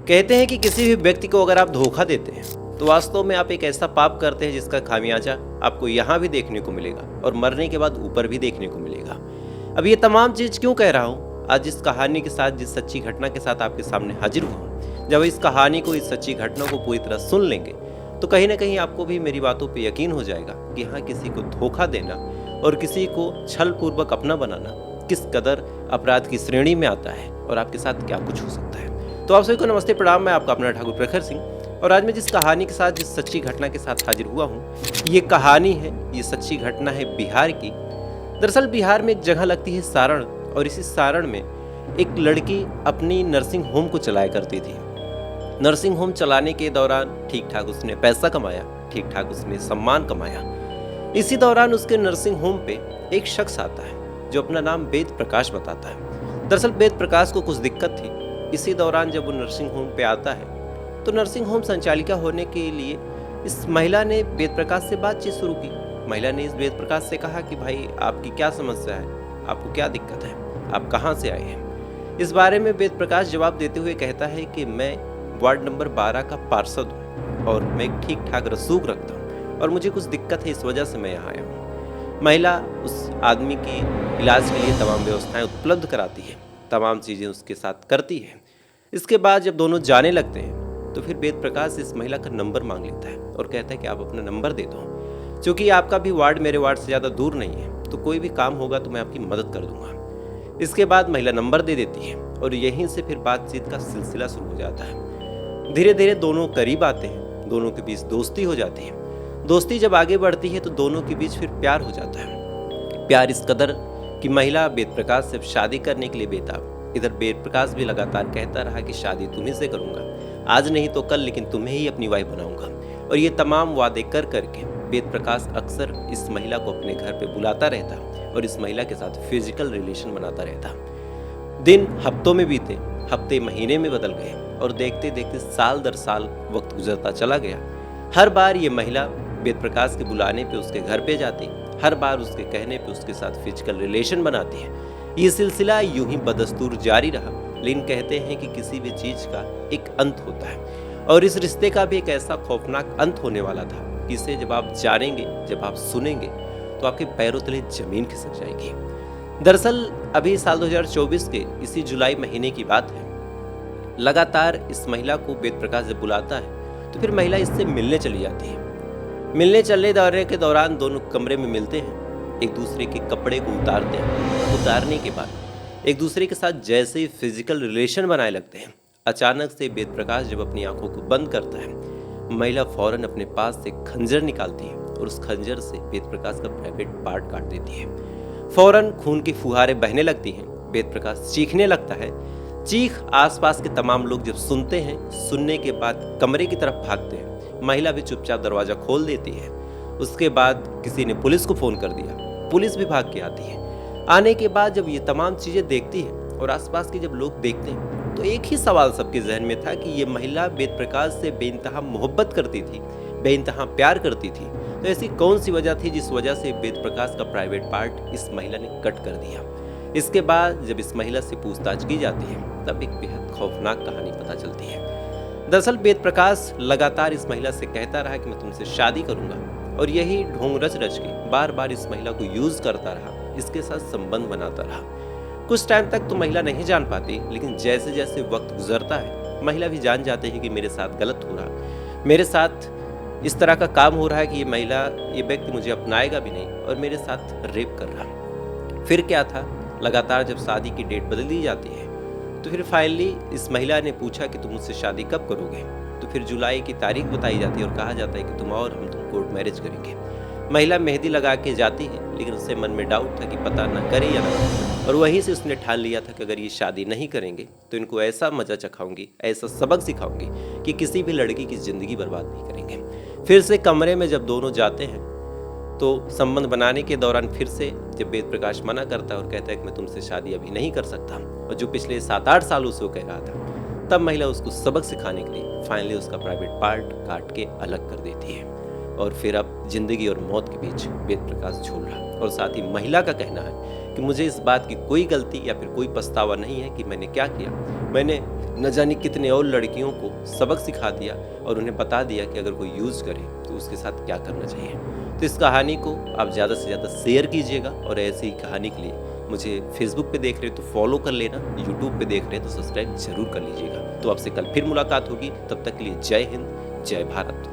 कहते हैं कि किसी भी व्यक्ति को अगर आप धोखा देते हैं तो वास्तव में आप एक ऐसा पाप करते हैं जिसका खामियाजा आपको यहाँ भी देखने को मिलेगा और मरने के बाद ऊपर भी देखने को मिलेगा। अब ये तमाम चीज़ क्यों कह रहा हूँ, आज इस कहानी के साथ, जिस सच्ची घटना के साथ आपके सामने हाजिर हुआ हूँ, जब इस कहानी को, इस सच्ची घटना को पूरी तरह सुन लेंगे तो कहीं ना कहीं आपको भी मेरी बातों पर यकीन हो जाएगा कि हाँ, किसी को धोखा देना और किसी को छल पूर्वक अपना बनाना किस कदर अपराध की श्रेणी में आता है और आपके साथ क्या कुछ हो सकता है। तो आप सभी को नमस्ते, प्रणाम। मैं आपका अपना ठाकुर प्रखर सिंह और आज मैं जिस कहानी के साथ, जिस सच्ची घटना के साथ हाजिर हुआ हूँ, ये कहानी है, ये सच्ची घटना है बिहार की। दरअसल बिहार में एक जगह लगती है सारण, और इसी सारण में एक लड़की अपनी नर्सिंग होम को चलाया करती थी। नर्सिंग होम चलाने के दौरान ठीक ठाक उसने पैसा कमाया, ठीक ठाक उसने सम्मान कमाया। इसी दौरान उसके नर्सिंग होम पे एक शख्स आता है जो अपना नाम वेद प्रकाश बताता है। दरअसल वेद प्रकाश को कुछ दिक्कत थी। इसी दौरान जब वो नर्सिंग होम पे आता है तो नर्सिंग होम संचालिका होने के लिए इस महिला ने वेद प्रकाश से बातचीत शुरू की। महिला ने इस वेद प्रकाश से कहा कि भाई, आपकी क्या समस्या है, आपको क्या दिक्कत है, आप कहाँ से आए हैं। इस बारे में वेद प्रकाश जवाब देते हुए कहता है कि मैं वार्ड नंबर 12 का पार्षद हूँ और मैं एक ठीक ठाक रसूख रखता हूँ और मुझे कुछ दिक्कत है, इस वजह से मैं यहाँ आया हूँ। महिला उस आदमी की इलाज के लिए तमाम व्यवस्थाएं उपलब्ध कराती है, तमाम चीज़ें उसके साथ करती है। इसके बाद जब दोनों जाने लगते हैं तो फिर वेद प्रकाश इस महिला का नंबर मांग लेता है और कहता है कि आप अपना नंबर दे दो, क्योंकि आपका भी वार्ड मेरे वार्ड से ज़्यादा दूर नहीं है, तो कोई भी काम होगा तो मैं आपकी मदद कर दूंगा। इसके बाद महिला नंबर दे देती है और यहीं से फिर बातचीत का सिलसिला शुरू हो जाता है। धीरे धीरे दोनों करीब आते हैं, दोनों के बीच दोस्ती हो जाती है। दोस्ती जब आगे बढ़ती है तो दोनों के बीच फिर प्यार हो जाता है। प्यार इस कदर कि महिला वेद प्रकाश से शादी करने के लिए बेताब। इधर वेद प्रकाश भी लगातार कहता रहा कि शादी तुम्ही से करूंगा, आज नहीं तो कल, लेकिन तुम्हें ही अपनी वाइफ बनाऊंगा। और ये तमाम वादे कर करके वेद प्रकाश अक्सर इस महिला को अपने घर पे बुलाता रहता और इस महिला के साथ फिजिकल रिलेशन बनाता रहता। दिन हफ्तों में बीते, हफ्ते महीने में बदल गए और देखते देखते साल दर साल वक्त गुजरता चला गया। हर बार ये महिला वेद प्रकाश के बुलाने पे उसके घर पे जाती, हर बार उसके कहने पे उसके साथ फिजिकल रिलेशन बनाती है। ये सिलसिला यूं ही बदस्तूर जारी रहा, लेकिन कहते हैं कि किसी भी चीज का एक अंत होता है और इस रिश्ते का भी एक ऐसा खौफनाक अंत होने वाला था कि इसे जब आप जानेंगे, जब आप सुनेंगे तो आपके पैरों तले जमीन खिसक जाएगी। दरअसल अभी साल 2024 के इसी जुलाई महीने की बात है। लगातार इस महिला को वेद प्रकाश जब बुलाता है तो फिर महिला इससे मिलने चली जाती है। मिलने चलने दौरे के दौरान दोनों कमरे में मिलते हैं, एक दूसरे के कपड़े को उतारते हैं। उतारने के बाद एक दूसरे के साथ जैसे ही फिजिकल रिलेशन बनाए लगते हैं, अचानक से वेद प्रकाश जब अपनी आंखों को बंद करता है, महिला फौरन अपने पास से खंजर निकालती है और उस खंजर से वेद प्रकाश का प्राइवेट पार्ट काट देती है। फौरन खून की फुहारें बहने लगती हैं। वेद प्रकाश चीखने लगता है। चीख आसपास के तमाम लोग जब सुनते हैं, सुनने के बाद कमरे की तरफ भागते हैं। महिला भी चुपचाप दरवाजा खोल देती है। उसके बाद किसी ने पुलिस को फोन कर दिया, पुलिस भी भाग के आती है। आने के बाद जब ये तमाम चीजें देखती है और आसपास के जब लोग देखते हैं तो एक ही सवाल सबके जहन में था कि ये महिला वेद प्रकाश से बेइंतहा मोहब्बत करती थी, बेइंतहा प्यार करती थी, तो ऐसी कौन सी वजह थी जिस वजह से वेद प्रकाश का प्राइवेट पार्ट इस महिला ने कट कर दिया। इसके बाद जब इस महिला से पूछताछ की जाती है तब एक बेहद खौफनाक कहानी पता चलती है। दरअसल वेद प्रकाश लगातार इस महिला से कहता रहा कि मैं तुमसे शादी करूंगा और यही ढोंग रच रच के बार बार इस महिला को यूज करता रहा, इसके साथ संबंध बनाता रहा। कुछ टाइम तक तो महिला नहीं जान पाती, लेकिन जैसे जैसे वक्त गुजरता है महिला भी जान जाते हैं कि मेरे साथ गलत हो रहा, मेरे साथ इस तरह का काम हो रहा है कि ये महिला, ये व्यक्ति मुझे अपनाएगा भी नहीं और मेरे साथ रेप कर रहा। फिर क्या था, लगातार जब शादी की डेट बदल दी जाती है तो फिर फाइनली इस महिला ने पूछा कि तुम मुझसे शादी कब करोगे। तो फिर जुलाई की तारीख बताई जाती है और कहा जाता है कि तुम कोर्ट मैरिज करेंगे। महिला मेहंदी लगा के जाती है, लेकिन उससे मन में डाउट था कि पता ना करे या ना करे, और वहीं से उसने ठान लिया था कि अगर ये शादी नहीं करेंगे तो इनको ऐसा मजा चखाऊंगी, ऐसा सबक सिखाऊंगी कि किसी भी लड़की की जिंदगी बर्बाद नहीं करेंगे। फिर से कमरे में जब दोनों जाते हैं तो संबंध बनाने के दौरान फिर से जब वेद प्रकाश मना करता है और कहता है कि मैं तुमसे शादी अभी नहीं कर सकता, और जो पिछले 7-8 साल उसको कह रहा था, तब महिला उसको सबक सिखाने के लिए फाइनली उसका प्राइवेट पार्ट काट के अलग कर देती है। और फिर अब जिंदगी और मौत के बीच वेद प्रकाश झूल रहा, और साथ ही महिला का कहना है कि मुझे इस बात की कोई गलती या फिर कोई पछतावा नहीं है कि मैंने क्या किया। मैंने न जाने कितने और लड़कियों को सबक सिखा दिया और उन्हें बता दिया कि अगर कोई यूज़ करे तो उसके साथ क्या करना चाहिए। तो इस कहानी को आप ज़्यादा से ज़्यादा शेयर कीजिएगा और ऐसी ही कहानी के लिए मुझे फेसबुक पे देख रहे हो तो फॉलो कर लेना, यूट्यूब पे देख रहे हैं तो सब्सक्राइब जरूर कर लीजिएगा। तो आपसे कल फिर मुलाकात होगी, तब तक के लिए जय हिंद, जय भारत।